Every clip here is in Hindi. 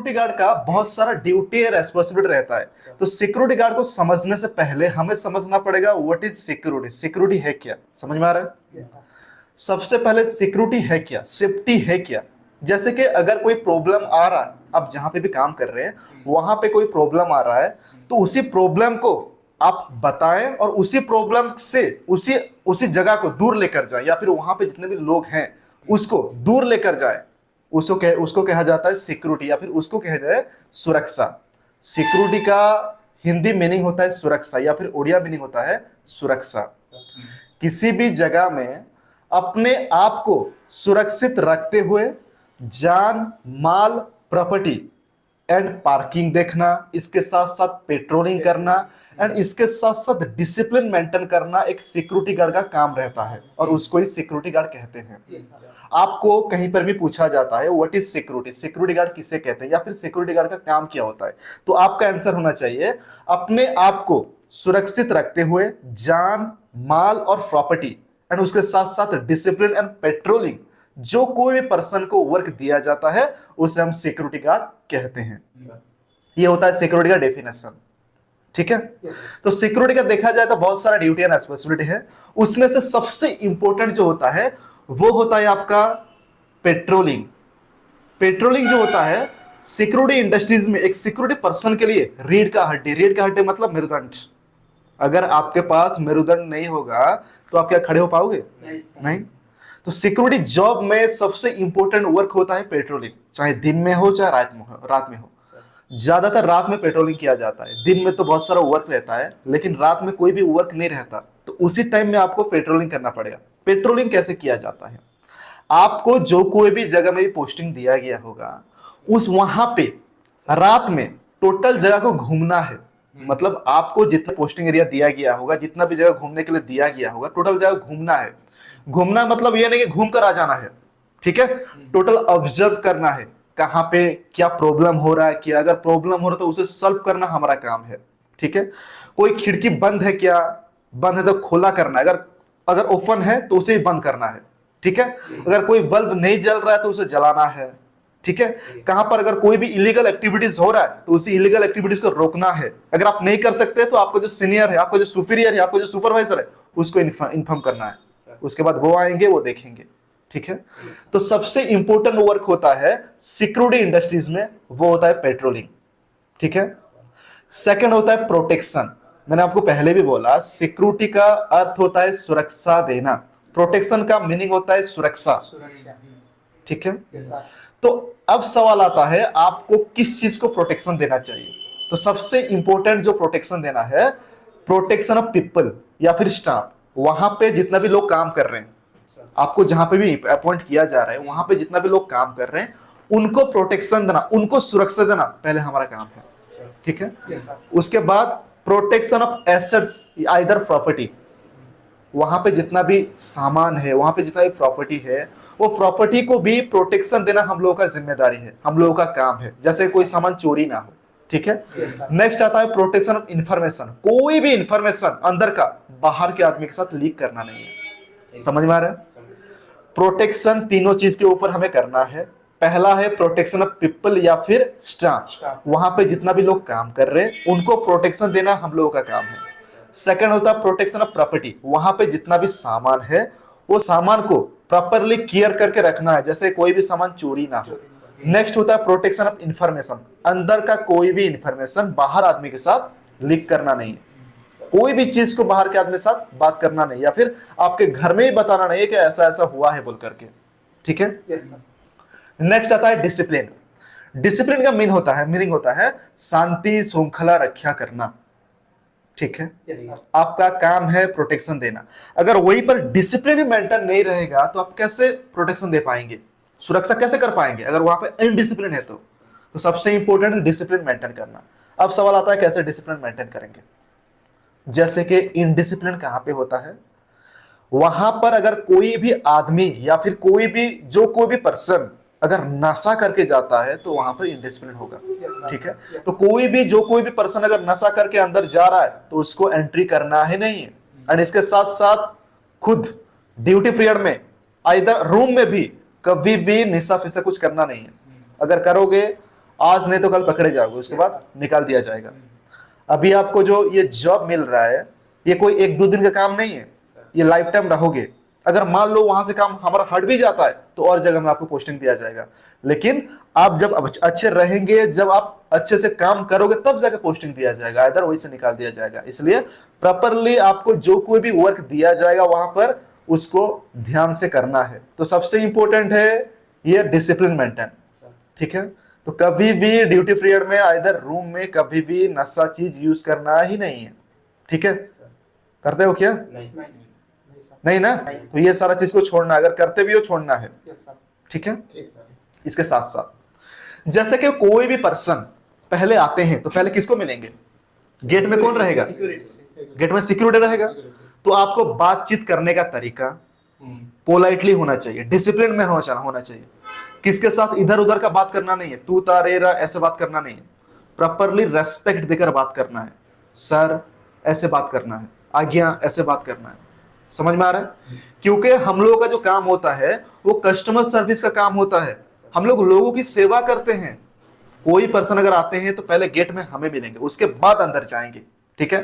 सिक्योरिटी गार्ड का बहुत सारा ड्यूटी और रेस्पॉन्सिबिलिटी रहता है। तो सिक्योरिटी गार्ड को समझने से पहले हमें समझना पड़ेगा व्हाट इज सिक्योरिटी, सिक्योरिटी है क्या। समझ में आ रहा है? सबसे पहले सिक्योरिटी है क्या, सेफ्टी है क्या। जैसे कि अगर कोई प्रॉब्लम आ रहा है, आप जहां पे भी काम कर रहे हैं वहां पे कोई प्रॉब्लम आ रहा है, तो उसी प्रॉब्लम को आप बताएं और उसी प्रॉब्लम से उसी उसी जगह को दूर लेकर जाए, या फिर वहां पे जितने भी लोग हैं उसको दूर लेकर जाए। उसको कहा जाता है सिक्योरिटी, या फिर उसको कहा जाए सुरक्षा। सिक्योरिटी का हिंदी मीनिंग होता है सुरक्षा, या फिर उड़िया मीनिंग होता है सुरक्षा। किसी भी जगह में अपने आप को सुरक्षित रखते हुए जान माल प्रॉपर्टी एंड पार्किंग देखना, इसके साथ साथ पेट्रोलिंग करना एंड इसके साथ साथ डिसिप्लिन मेंटेन करना एक सिक्योरिटी गार्ड का काम रहता है, और उसको ही सिक्योरिटी गार्ड कहते हैं। आपको कहीं पर भी पूछा जाता है what is security, security guard किसे कहते हैं, या फिर सिक्योरिटी गार्ड का काम क्या होता है, तो आपका आंसर होना चाहिए अपने आप को सुरक्षित रखते हुए जान माल और प्रॉपर्टी एंड उसके साथ साथ डिसिप्लिन एंड पेट्रोलिंग। जो कोई भी पर्सन को वर्क दिया जाता है उसे हम सिक्योरिटी गार्ड कहते हैं। ये होता है सिक्योरिटी का डेफिनेशन। ठीक है, तो सिक्योरिटी का देखा जाए तो बहुत सारा ड्यूटी एंड रेस्पॉन्सिबिलिटी है। उसमें से सबसे इंपॉर्टेंट जो होता है वो होता है आपका पेट्रोलिंग। पेट्रोलिंग जो होता है सिक्योरिटी इंडस्ट्रीज में एक सिक्योरिटी पर्सन के लिए रीढ़ का हड्डी। रीढ़ का हड्डी मतलब मेरुदंड। अगर आपके पास मेरुदंड नहीं होगा तो आप क्या खड़े हो पाओगे? नहीं। तो सिक्योरिटी जॉब में सबसे इंपॉर्टेंट वर्क होता है पेट्रोलिंग, चाहे दिन में हो चाहे रात में हो। ज्यादातर रात में पेट्रोलिंग किया जाता है, दिन में तो बहुत सारा वर्क रहता है, लेकिन रात में कोई भी वर्क नहीं रहता, तो उसी टाइम में आपको पेट्रोलिंग करना पड़ेगा। पेट्रोलिंग कैसे किया जाता है? आपको जो कोई भी जगह में भी पोस्टिंग दिया गया होगा उस वहां पे रात में टोटल जगह को घूमना है। मतलब आपको जितना पोस्टिंग एरिया दिया गया होगा, जितना भी जगह घूमने के लिए दिया गया होगा, टोटल जगह घूमना है। घूमना मतलब ये नहीं कि घूम कर आ जाना है, ठीक है, टोटल ऑब्जर्व करना है कहां पे क्या प्रॉब्लम हो रहा है, कि अगर प्रॉब्लम हो रहा है तो उसे सॉल्व करना हमारा काम है। ठीक है, कोई खिड़की बंद है, क्या बंद है तो खोला करना है, अगर ओपन है तो उसे बंद करना है। ठीक है, अगर कोई बल्ब नहीं जल रहा है तो उसे जलाना है। ठीक है, कहां पर अगर कोई भी इलीगल एक्टिविटीज हो रहा है तो उसी इलीगल एक्टिविटीज को रोकना है। अगर आप नहीं कर सकते तो आपको जो सीनियर है, आपको जो सुपीरियर है, आपको जो सुपरवाइजर है उसको इन्फॉर्म करना है। उसके बाद वो आएंगे, वो देखेंगे। ठीक है, तो सबसे इंपॉर्टेंट वर्क होता है सिक्योरिटी इंडस्ट्रीज में, वो होता है पेट्रोलिंग। ठीक है, सेकंड होता है प्रोटेक्शन। मैंने आपको पहले भी बोला सिक्योरिटी का अर्थ होता है सुरक्षा देना, प्रोटेक्शन का मीनिंग होता है सुरक्षा। ठीक है, तो अब सवाल आता है आपको किस चीज को प्रोटेक्शन देना चाहिए। तो सबसे इंपॉर्टेंट जो प्रोटेक्शन देना है, प्रोटेक्शन ऑफ पीपल या फिर स्टाफ। वहां पे जितना भी लोग काम कर रहे हैं, आपको जहां पे भी अपॉइंट किया जा रहा है वहां पे जितना भी लोग काम कर रहे हैं उनको प्रोटेक्शन देना, उनको सुरक्षा देना पहले हमारा काम है। ठीक है, उसके बाद protection of assets either property. वहां पे जितना भी सामान है, वहां पे जितना भी प्रॉपर्टी है, वो प्रॉपर्टी को भी प्रोटेक्शन देना हम लोगों का जिम्मेदारी है, हम लोगों का काम है, जैसे कोई सामान चोरी ना हो। ठीक है, नेक्स्ट आता है प्रोटेक्शन ऑफ इंफॉर्मेशन। कोई भी इंफॉर्मेशन अंदर का बाहर के आदमी के साथ लीक करना नहीं है। समझ में आ रहा है? प्रोटेक्शन तीनों चीज के ऊपर हमें करना है। पहला है प्रोटेक्शन ऑफ पीपल या फिर स्टाफ, वहां पे जितना भी लोग काम कर रहे हैं उनको प्रोटेक्शन देना हम लोगों का काम है। सेकंड होता है प्रोटेक्शन ऑफ प्रॉपर्टी, वहां पे जितना भी सामान है वो सामान को प्रॉपरली केयर करके रखना है, जैसे कोई भी सामान चोरी ना हो। नेक्स्ट होता है प्रोटेक्शन ऑफ इंफॉर्मेशन, अंदर का कोई भी इंफॉर्मेशन बाहर आदमी के साथ लीक करना नहीं है। कोई भी चीज को बाहर के आदमी के साथ बात करना नहीं, या फिर आपके घर में ही बताना नहीं है कि ऐसा ऐसा हुआ है बोल करके। ठीक है, नेक्स्ट आता है डिसिप्लिन। डिसिप्लिन का मीनिंग होता है शांति श्रृंखला रक्षा करना। ठीक है, आपका काम है प्रोटेक्शन देना। अगर वहीं पर डिसिप्लिन मेंटेन नहीं रहेगा तो आप कैसे प्रोटेक्शन दे पाएंगे, सुरक्षा कैसे कर पाएंगे अगर वहां पे इनडिसिप्लिन है तो सबसे इंपॉर्टेंट है डिसिप्लिन मेंटेन करना। अब सवाल आता है कैसे डिसिप्लिन मेंटेन करेंगे। जैसे कि इनडिसिप्लिन कहां पे होता है, वहां पर अगर कोई भी आदमी या फिर कोई भी पर्सन अगर नशा करके जाता है तो वहां पर इनडिसिप्लिन होगा। ठीक है, तो कोई भी पर्सन अगर नशा करके अंदर जा रहा है तो उसको एंट्री करना ही नहीं है। एंड इसके साथ साथ खुद ड्यूटी पीरियड में इधर रूम में भी कभी भी निशा फिशा कुछ करना नहीं है। अगर करोगे आज नहीं तो कल पकड़े जाओगे, उसके बाद निकाल दिया जाएगा। अभी आपको जो ये जॉब मिल रहा है, ये कोई 1-2 दिन का काम नहीं है, ये लाइफ टाइम रहोगे। अगर मान लो वहां से काम हमारा हट भी जाता है तो और जगह में आपको पोस्टिंग दिया जाएगा, लेकिन आप जब अच्छे रहेंगे, जब आप अच्छे से काम करोगे तब जाकर पोस्टिंग दिया जाएगा, इधर वहीं से निकाल दिया जाएगा। इसलिए प्रॉपरली आपको जो कोई भी वर्क दिया जाएगा वहां पर उसको ध्यान से करना है। तो सबसे इंपॉर्टेंट है ये डिसिप्लिन मेंटेन, ठीक है। तो कभी भी ड्यूटी पीरियड में इधर रूम में कभी भी नशा चीज यूज करना ही नहीं है, ठीक है। करते हो क्या? नहीं ना? तो ये सारा चीज को छोड़ना, अगर करते भी हो छोड़ना है, ठीक है। इसके साथ साथ जैसे कि कोई भी पर्सन पहले आते हैं तो पहले किसको मिलेंगे? गेट में कौन रहेगा? गेट में सिक्योरिटी रहेगा। तो आपको बातचीत करने का तरीका पोलाइटली होना चाहिए, डिसिप्लिन में होना चाहिए। किसके साथ इधर उधर का बात करना नहीं है, तू तारेरा ऐसे बात करना नहीं है। प्रॉपरली रेस्पेक्ट देकर बात करना है, सर ऐसे बात करना है, आज्ञा ऐसे बात करना है। समझ में आ रहा है? क्योंकि हम लोगों का जो काम होता है वो कस्टमर सर्विस का काम होता है, हम लोग लोगों की सेवा करते हैं। कोई पर्सन अगर आते हैं तो पहले गेट में हमें मिलेंगे, उसके बाद अंदर जाएंगे, ठीक है।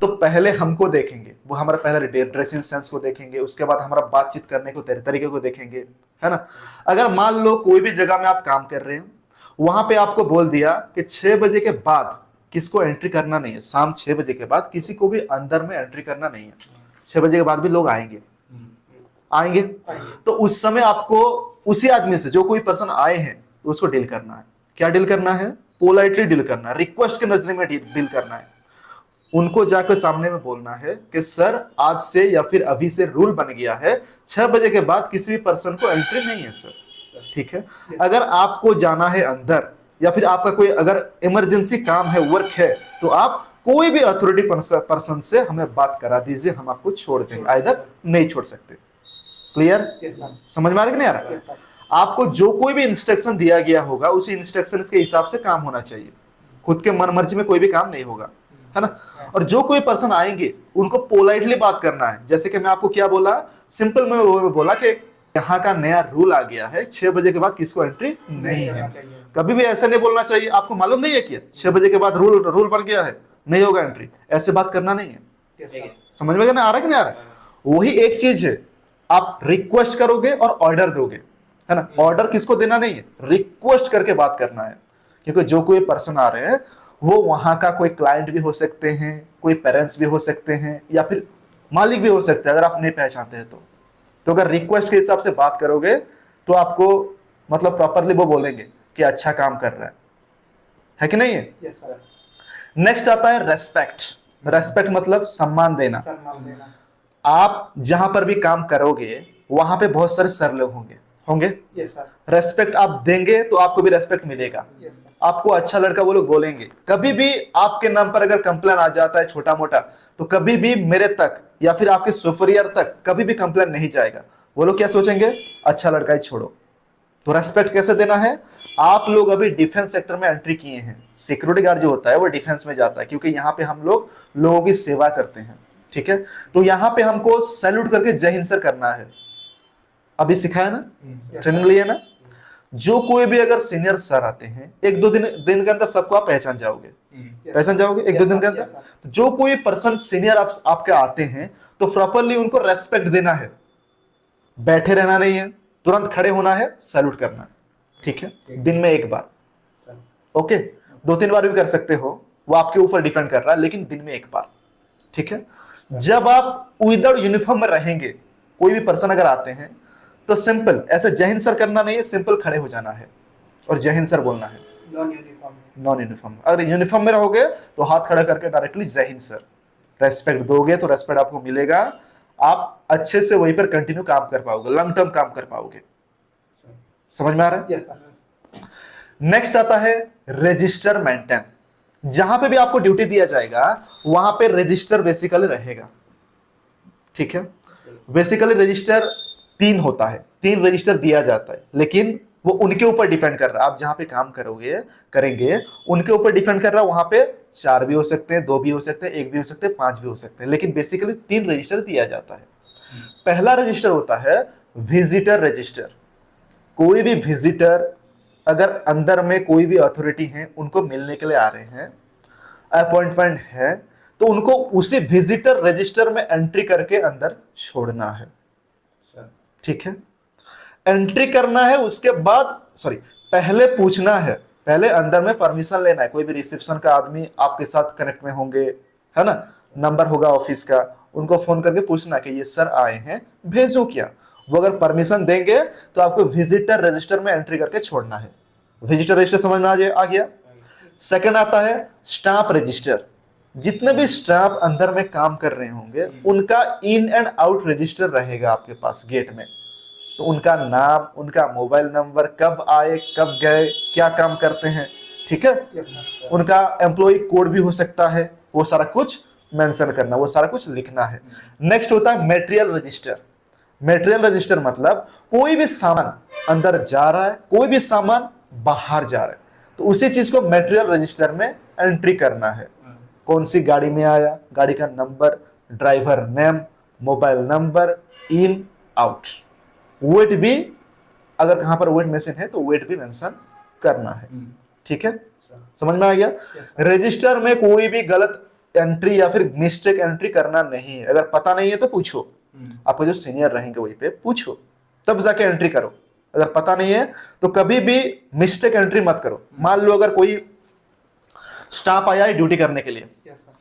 तो पहले हमको देखेंगे, वो हमारा पहले ड्रेसिंग सेंस को देखेंगे, उसके बाद हमारा बातचीत करने को तरीके को देखेंगे, है ना। अगर मान लो कोई भी जगह में आप काम कर रहे हैं, वहां पे आपको बोल दिया कि 6 बजे के बाद किसको एंट्री करना नहीं है, शाम 6 बजे के बाद किसी को भी अंदर में एंट्री करना नहीं है। 6 बजे के बाद भी लोग आएंगे, तो उस समय आपको उसी आदमी से, जो कोई पर्सन आए हैं, उसको डील करना है। क्या डील करना है? पोलाइटली डील करना है, रिक्वेस्ट के नजर में डील करना है। उनको जाकर सामने में बोलना है कि सर आज से या फिर अभी से रूल बन गया है 6 बजे के बाद किसी भी पर्सन को एंट्री नहीं है सर, ठीक है। अगर आपको जाना है अंदर या फिर आपका कोई अगर इमरजेंसी काम है, वर्क है, तो आप कोई भी अथॉरिटी पर्सन से हमें बात करा दीजिए, हम आपको छोड़ देंगे, इधर नहीं छोड़ सकते। क्लियर? समझ में आ रहा है कि नहीं आ रहा? आपको जो कोई भी इंस्ट्रक्शन दिया गया होगा उसी इंस्ट्रक्शन के हिसाब से काम होना चाहिए, खुद के मन मर्जी में कोई भी काम नहीं होगा, है ना। और जो कोई पर्सन आएंगे उनको पोलाइटली बात करना है। जैसे कि मैं आपको क्या बोला, सिंपल में वो बोला कि यहाँ का नया रूल आ गया है, 6 बजे के बाद किसको एंट्री नहीं है। कभी भी ऐसा नहीं बोलना चाहिए, आपको मालूम नहीं है कि 6 बजे के बाद रूल बन गया है, नहीं होगा एंट्री, ऐसे बात करना नहीं है। समझ में आ रहा है कि नहीं आ रहा है? वही एक चीज है, आप रिक्वेस्ट करोगे और ऑर्डर दोगे, है ना। ऑर्डर किसको देना नहीं है, रिक्वेस्ट करके बात करना है। क्योंकि जो कोई पर्सन आ रहे हैं वो वहां का कोई क्लाइंट भी हो सकते हैं, कोई पेरेंट्स भी हो सकते हैं, या फिर मालिक भी हो सकते हैं, अगर आप नहीं पहचानते हैं तो अगर रिक्वेस्ट के हिसाब से बात करोगे तो आपको मतलब प्रॉपरली वो बोलेंगे कि अच्छा काम कर रहा है कि नहीं है। नेक्स्ट आता है रेस्पेक्ट। रेस्पेक्ट मतलब सम्मान देना। आप जहां पर भी काम करोगे वहां पे बहुत सारे सर लोग होंगे। रेस्पेक्ट आप देंगे तो आपको भी रेस्पेक्ट मिलेगा। आपको अच्छा लड़का वो लोग बोलेंगे। कभी भी आपके नाम पर अगर कंप्लेन आ जाता है छोटा मोटा, तो कभी भी मेरे तक या फिर आपके सुपीरियर तक कभी भी कंप्लेन नहीं जाएगा। वो लोग क्या सोचेंगे, अच्छा लड़का ही छोड़ो। तो रेस्पेक्ट कैसे देना है? आप लोग अभी डिफेंस सेक्टर में एंट्री किए हैं, सिक्योरिटी गार्ड जो होता है वो डिफेंस में जाता है, क्योंकि यहाँ पे हम लोग लोगों की सेवा करते हैं, ठीक है। तो यहाँ पे हमको सैल्यूट करके जय हिंद सर करना है। अभी सिखाया ना, ट्रेनिंग लिया ना। जो कोई भी अगर सीनियर सर आते हैं, 1-2 दिन के अंदर सबको आप पहचान जाओगे, 1-2 दिन के अंदर। जो कोई पर्सन सीनियर आपके आते हैं तो प्रॉपरली उनको रेस्पेक्ट देना है, बैठे रहना नहीं है, तुरंत खड़े होना है, सैल्यूट करना है, ठीक है। दिन में 1 बार, ओके। 2-3 बार भी कर सकते हो, वो आपके ऊपर डिपेंड कर रहा है, लेकिन दिन में 1 बार, ठीक है। जब आप विदाउट यूनिफॉर्म में रहेंगे, कोई भी पर्सन अगर आते हैं तो सिंपल ऐसे जय हिंद सर करना नहीं है, सिंपल खड़े हो जाना है और जय हिंद सर बोलना है। Non uniform. अगर यूनिफॉर्म में रहोगे तो हाथ खड़ा करके डायरेक्टली जय हिंद सर। रेस्पेक्ट दोगे तो रेस्पेक्ट आपको मिलेगा, आप अच्छे से वहीं पर कंटिन्यू काम कर पाओगे, लॉन्ग टर्म काम कर पाओगे। समझ में आ रहा है? नेक्स्ट आता है रजिस्टर मेंटेन। जहां पे भी आपको ड्यूटी दिया जाएगा वहां पे रजिस्टर बेसिकली रहेगा, ठीक है। बेसिकली रजिस्टर 3 होता है, 3 रजिस्टर दिया जाता है, लेकिन वो उनके ऊपर डिपेंड कर रहा है। आप जहां पे काम करेंगे उनके ऊपर डिपेंड कर रहा है। वहां पे 4 भी हो सकते हैं, 2 भी हो सकते हैं, 1 भी हो सकते हैं, 5 भी हो सकते हैं, लेकिन बेसिकली 3 रजिस्टर दिया जाता है। पहला रजिस्टर होता है विजिटर रजिस्टर। कोई भी विजिटर अगर अंदर में कोई भी अथॉरिटी है उनको मिलने के लिए आ रहे हैं, अपॉइंटमेंट है, तो उनको उसी विजिटर रजिस्टर में एंट्री करके अंदर छोड़ना है। ठीक है, एंट्री करना है, उसके बाद सॉरी पहले पूछना है, पहले अंदर में परमिशन लेना है। कोई भी रिसेप्शन का आदमी आपके साथ कनेक्ट में होंगे, है ना, नंबर होगा ऑफिस का, उनको फोन करके पूछना कि ये सर आए हैं, भेजो क्या। वो अगर परमिशन देंगे तो आपको विजिटर रजिस्टर में एंट्री करके छोड़ना है। विजिटर रजिस्टर समझ में आ गया। सेकंड आता है स्टाफ रजिस्टर। जितने भी स्टाफ अंदर में काम कर रहे होंगे उनका इन एंड आउट रजिस्टर रहेगा आपके पास गेट में। तो उनका नाम, उनका मोबाइल नंबर, कब आए कब गए, क्या काम करते हैं, ठीक है, उनका एम्प्लॉय कोड भी हो सकता है, वो सारा कुछ मेंशन करना, वो सारा कुछ लिखना है। नेक्स्ट होता है मटेरियल रजिस्टर। मटेरियल रजिस्टर मतलब कोई भी सामान अंदर जा रहा है, कोई भी सामान बाहर जा रहा है, तो उसी चीज को मटेरियल रजिस्टर में एंट्री करना है। कौन सी गाड़ी में आया, गाड़ी का number, driver name, mobile number, in out, weight भी, अगर कहां पर वेट मशीन है तो वेट भी मेंशन करना है। ठीक है, समझ में आ गया। रजिस्टर में कोई भी गलत एंट्री या फिर मिस्टेक एंट्री करना नहीं है। अगर पता नहीं है तो पूछो, आपके जो सीनियर रहेंगे वहीं पे पूछो, तब जाके एंट्री करो। अगर पता नहीं है तो कभी भी मिस्टेक एंट्री मत करो। मान लो अगर कोई स्टाफ आया है ड्यूटी करने के लिए,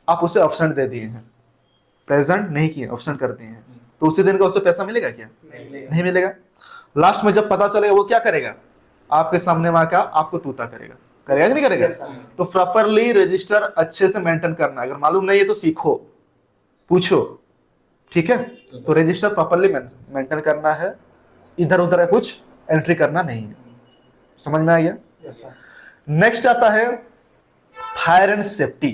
आप उसे ऑप्शन दे दिए हैं, प्रेजेंट नहीं किए, ऑप्शन कर दिए हैं, तो उसी दिन का उसे पैसा मिलेगा क्या? नहीं मिलेगा। लास्ट में जब पता चलेगा वो क्या करेगा? आपके सामने वहां का आपको तूता करेगा, करेगा कि नहीं करेगा? तो प्रॉपरली रजिस्टर अच्छे से मेंटेन करना। अगर मालूम नहीं है तो सीखो, पूछो, ठीक है। तो रजिस्टर प्रॉपरली मेंटेन करना है, इधर उधर कुछ एंट्री करना नहीं है। समझ में आ गया? नेक्स्ट आता है फायर एंड सेफ्टी।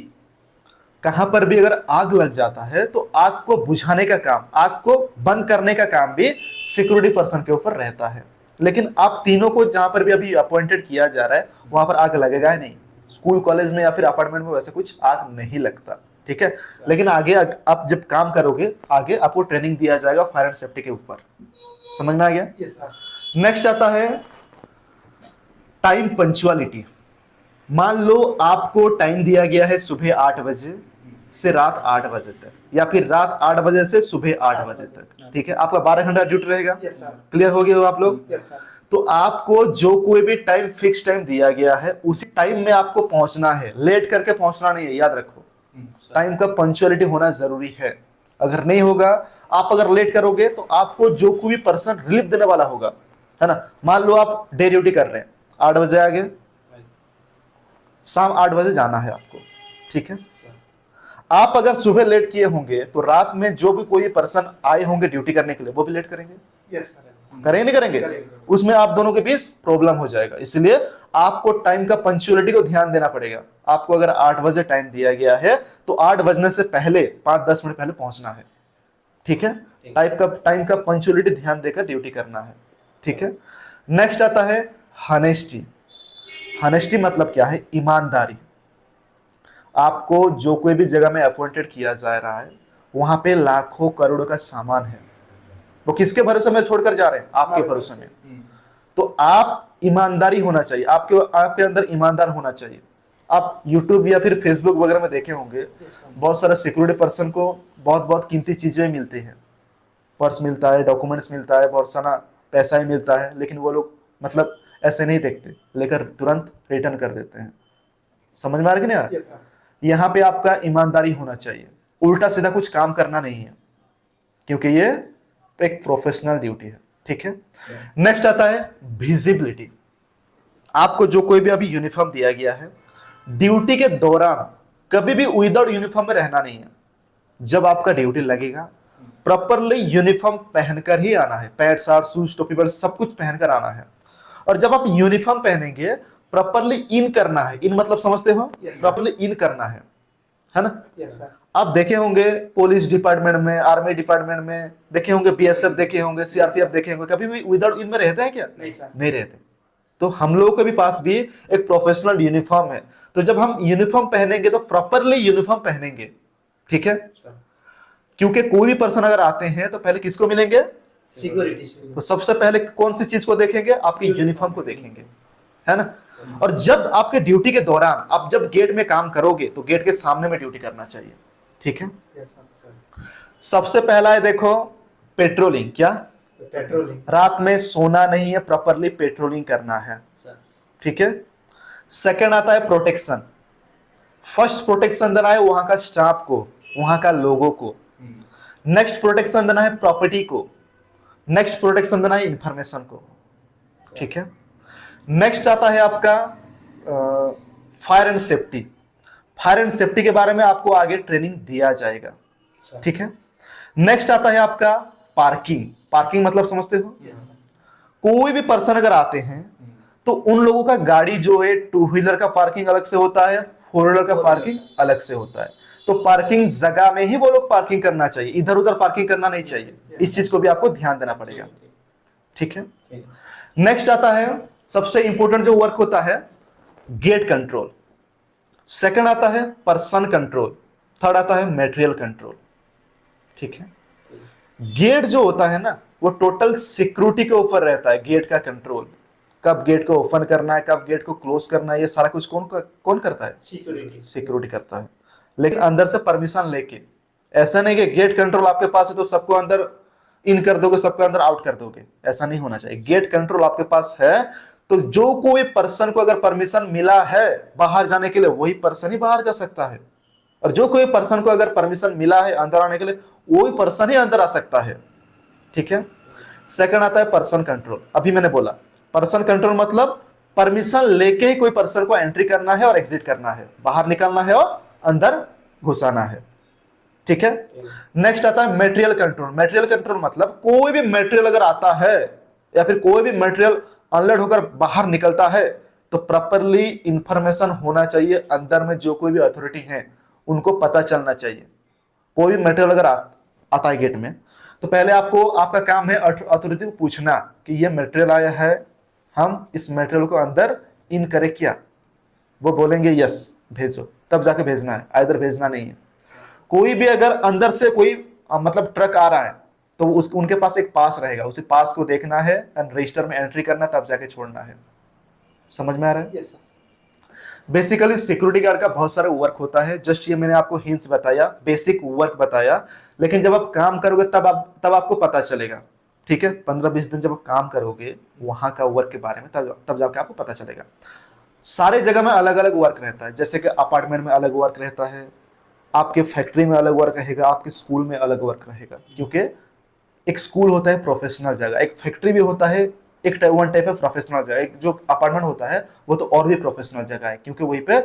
कहां पर भी अगर आग लग जाता है तो आग को बुझाने का काम, आग को बंद करने का काम भी सिक्योरिटी पर्सन के ऊपर रहता है। लेकिन आप तीनों को जहां पर भी अभी अपॉइंटेड किया जा रहा है वहां पर आग लगेगा ही नहीं। स्कूल कॉलेज में या फिर अपार्टमेंट में वैसे कुछ आग नहीं लगता, ठीक है। लेकिन आगे आप जब काम करोगे आगे आपको ट्रेनिंग दिया जाएगा फायर एंड सेफ्टी के ऊपर। समझ में आ गया? नेक्स्ट आता है टाइम पंचुअलिटी। मान लो आपको टाइम दिया गया है सुबह 8 बजे से रात 8 बजे तक, या फिर रात 8 बजे से सुबह 8 बजे तक, ठीक है। आपका 12 घंटा ड्यूटी रहेगा। क्लियर हो गया हो आप लोग? तो आपको जो कोई भी टाइम फिक्स टाइम दिया गया है उसी टाइम में आपको पहुंचना है, लेट करके पहुंचना नहीं है। याद रखो, टाइम का पंक्चुअलिटी होना जरूरी है। अगर नहीं होगा, आप अगर लेट करोगे तो आपको जो कोई भी पर्सन रिलीफ देने वाला होगा, है ना, मान लो आप डे ड्यूटी कर रहे हैं, 8 बजे आ गए, शाम 8 बजे जाना है आपको, ठीक है। आप अगर सुबह लेट किए होंगे तो रात में जो भी कोई पर्सन आए होंगे ड्यूटी करने के लिए वो भी लेट करेंगे। करेंगे नहीं करेंगे? उसमें आप दोनों के बीच प्रॉब्लम हो जाएगा। इसलिए आपको टाइम का पंक्चुअलिटी को ध्यान देना पड़ेगा। आपको अगर 8 बजे टाइम दिया गया है तो 8 बजने से पहले 5-10 मिनट पहले पहुंचना है, ठीक है। टाइम का पंक्चुअलिटी ध्यान देकर ड्यूटी करना है, ठीक है। नेक्स्ट आता है हनेस्टी। हनेस्टी मतलब क्या है? ईमानदारी। आपको जो कोई भी जगह में अपॉइंटेड किया जा रहा है वहां पे लाखों करोड़ों का सामान है, वो किसके भरोसे में छोड़कर जा रहे हैं? आपके भरोसे में। तो आप ईमानदारी होना चाहिए, आपके अंदर ईमानदार होना चाहिए। आप YouTube या फिर Facebook वगैरह में देखे होंगे, बहुत सारे सिक्योरिटी पर्सन को बहुत बहुत कीमती चीजें मिलती हैं, पर्स मिलता है, डॉक्यूमेंट्स मिलता है, बहुत सारा पैसा ही मिलता है, लेकिन वो लोग मतलब ऐसे नहीं देखते, लेकर तुरंत रिटर्न कर देते हैं। समझ में आ रहा कि नहीं आ रहा? यहाँ पे आपका ईमानदारी होना चाहिए, उल्टा सीधा कुछ काम करना नहीं है, क्योंकि ये एक प्रोफेशनल ड्यूटी है, ठीक है। नेक्स्ट आता है विजिबिलिटी। आपको जो कोई भी अभी यूनिफॉर्म दिया गया है, ड्यूटी के दौरान कभी भी विदाउट यूनिफॉर्म में रहना नहीं है। जब आपका ड्यूटी लगेगा प्रॉपरली यूनिफॉर्म पहनकर ही आना है, पैंट शर्ट शूज टोपी बेल्ट सब कुछ पहनकर आना है। और जब आप यूनिफॉर्म पहनेंगे प्रॉपरली इन करना है। इन मतलब समझते हो? प्रॉपरली इन करना है ना। आप देखे होंगे पुलिस डिपार्टमेंट में, आर्मी डिपार्टमेंट में देखे होंगे, BSF देखे होंगे, CRPF देखे होंगे, कभी भी विदाउट इन में रहते हैं क्या? नहीं रहते। तो हम लोगों के भी पास भी एक प्रोफेशनल यूनिफॉर्म है। तो जब हम यूनिफॉर्म पहनेंगे तो प्रॉपरली यूनिफॉर्म पहनेंगे, ठीक है। क्योंकि कोई भी पर्सन अगर आते हैं तो पहले किसको मिलेंगे? सिक्योरिटी। तो सबसे पहले कौन सी चीज को देखेंगे? आपकी यूनिफॉर्म को देखेंगे, है ना। और जब आपके ड्यूटी के दौरान आप जब गेट में काम करोगे तो गेट के सामने में ड्यूटी करना चाहिए, ठीक है। सबसे पहला है देखो पेट्रोलिंग, क्या पेट्रोलिंग, रात में सोना नहीं है, प्रॉपरली पेट्रोलिंग करना है, ठीक है। सेकंड आता है प्रोटेक्शन। फर्स्ट प्रोटेक्शन देना है वहां का स्टाफ को, वहां का लोगों को। नेक्स्ट प्रोटेक्शन देना है प्रॉपर्टी को। नेक्स्ट प्रोटेक्शन देना है इंफॉर्मेशन को, ठीक है। नेक्स्ट आता है आपका fire and safety. Fire and safety के बारे में आपको आगे ट्रेनिंग दिया जाएगा, ठीक है। नेक्स्ट आता है आपका पार्किंग। पार्किंग मतलब समझते हो, कोई भी पर्सन अगर आते हैं तो उन लोगों का गाड़ी जो है, टू व्हीलर का पार्किंग अलग से होता है, फोर व्हीलर का पार्किंग अलग से होता है। तो पार्किंग जगह में ही वो लोग पार्किंग करना चाहिए, इधर उधर पार्किंग करना नहीं चाहिए। इस चीज को भी आपको ध्यान देना पड़ेगा, ठीक है। नेक्स्ट आता है सबसे इंपॉर्टेंट जो वर्क होता है गेट कंट्रोल। सेकंड आता है पर्सन कंट्रोल। थर्ड आता है मटेरियल कंट्रोल, ठीक है। गेट जो होता है ना वो टोटल सिक्योरिटी के ऊपर रहता है। गेट का कंट्रोल, कब गेट को ओपन करना है, कब गेट को क्लोज करना है, ये सारा कुछ कौन करता है? सिक्योरिटी करता है। लेकिन अंदर से परमिशन लेके, ऐसा नहीं कि गेट कंट्रोल आपके पास है तो सबको अंदर इन कर दोगे, सबको अंदर आउट कर दोगे, ऐसा नहीं होना चाहिए। गेट कंट्रोल आपके पास है तो जो कोई पर्सन को अगर परमिशन मिला है बाहर जाने के लिए वही पर्सन ही बाहर जा सकता है, और जो कोई पर्सन को अगर परमिशन मिला है अंदर आने के लिए वही पर्सन ही अंदर आ सकता है, ठीक है। सेकंड आता है पर्सन कंट्रोल। अभी मैंने बोला पर्सन कंट्रोल मतलब परमिशन लेके ही कोई पर्सन को एंट्री करना है और एग्जिट करना है, बाहर निकलना है और अंदर घुसाना है, ठीक है। नेक्स्ट आता है मटेरियल कंट्रोल। मटेरियल कंट्रोल मतलब कोई भी मटेरियल अगर आता है या फिर कोई भी मटेरियल अनलोड होकर बाहर निकलता है तो प्रॉपरली इंफॉर्मेशन होना चाहिए अंदर में, जो कोई भी अथॉरिटी है उनको पता चलना चाहिए। कोई भी मटेरियल अगर आता है गेट में तो पहले आपका काम है अथॉरिटी को पूछना कि ये मटेरियल आया है, हम इस मटेरियल को अंदर इन करें क्या? वो बोलेंगे यस भेजो, तब जाके भेजना है, इधर भेजना नहीं है। कोई भी अगर अंदर से कोई मतलब ट्रक आ रहा है तो उनके पास एक पास रहेगा, उसी पास को देखना है एंड रजिस्टर में एंट्री करना, तब जाके छोड़ना है। समझ में आ रहा है? yes, बेसिकली सिक्योरिटी गार्ड का बहुत सारा वर्क होता है। जस्ट ये मैंने आपको हिंट्स बताया, बेसिक वर्क बताया, लेकिन जब आप काम करोगे तब आपको पता चलेगा, ठीक है। 15-20 दिन जब आप काम करोगे वहां का वर्क के बारे में तब जाके आपको पता चलेगा। सारे जगह में अलग अलग वर्क रहता है, जैसे कि अपार्टमेंट में अलग वर्क रहता है, आपके फैक्ट्री में अलग वर्क रहेगा, आपके स्कूल में अलग वर्क रहेगा, क्योंकि एक स्कूल होता है प्रोफेशनल जगह, एक फैक्ट्री भी होता है एक वन टाइप है प्रोफेशनल जगह, एक जो अपार्टमेंट होता है वो तो और भी प्रोफेशनल जगह है, क्योंकि वहीं पे